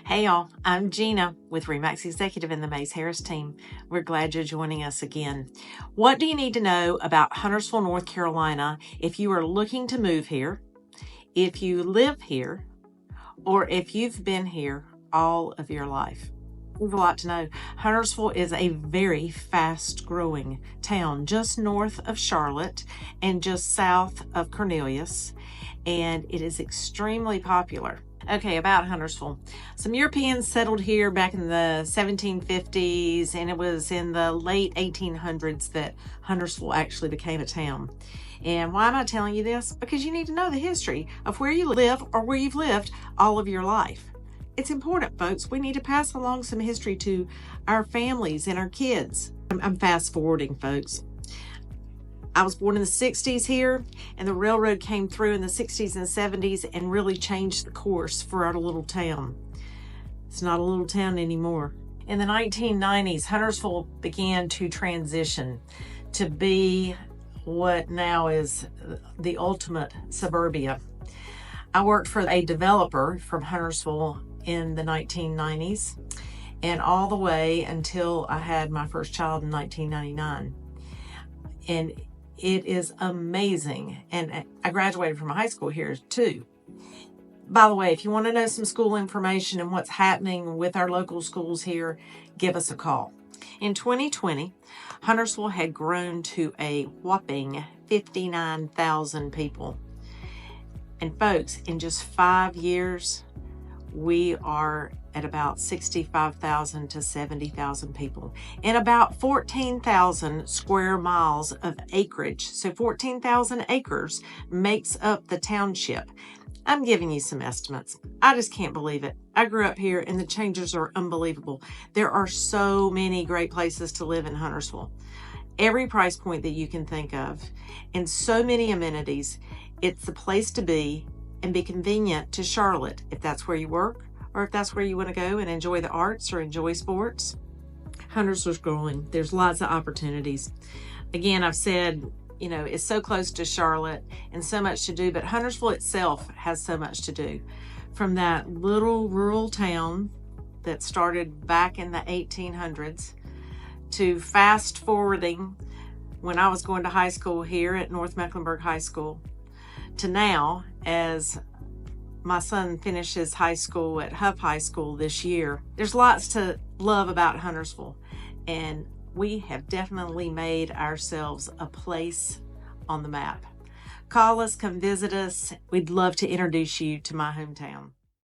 Hey y'all, I'm Gina with Remax Executive and the Maze Harris team. We're glad you're joining us again. What do you need to know about Huntersville, North Carolina if you are looking to move here, if you live here, or if you've been here all of your life? There's a lot to know. Huntersville is a very fast-growing town just north of Charlotte and just south of Cornelius, and it is extremely popular. Okay, about Huntersville. Some Europeans settled here back in the 1750s, and it was in the late 1800s that Huntersville actually became a town. And why am I telling you this? Because you need to know the history of where you live or where you've lived all of your life. It's important, folks. We need to pass along some history to our families and our kids. I'm fast forwarding, folks. I was born in the 60s here, and the railroad came through in the 60s and 70s and really changed the course for our little town. It's not a little town anymore. In the 1990s, Huntersville began to transition to be what now is the ultimate suburbia. I worked for a developer from Huntersville in the 1990s and all the way until I had my first child in 1999. And it is amazing. And I graduated from high school here too. By the way, if you want to know some school information and what's happening with our local schools here, give us a call. In 2020, Huntersville had grown to a whopping 59,000 people. And folks, in just 5 years, we are at about 65,000 to 70,000 people and about 14,000 square miles of acreage. So 14,000 acres makes up the township. I'm giving you some estimates. I just can't believe it. I grew up here and the changes are unbelievable. There are so many great places to live in Huntersville. Every price point that you can think of and so many amenities. It's the place to be and be convenient to Charlotte if that's where you work or if that's where you want to go and enjoy the arts or enjoy sports. Huntersville's growing. There's lots of opportunities. Again, I've said, you know, it's so close to Charlotte and so much to do, but Huntersville itself has so much to do. From that little rural town that started back in the 1800s to fast forwarding when I was going to high school here at North Mecklenburg High School to now as my son finishes high school at Huff High School this year. There's lots to love about Huntersville, and we have definitely made ourselves a place on the map. Call us, come visit us. We'd love to introduce you to my hometown.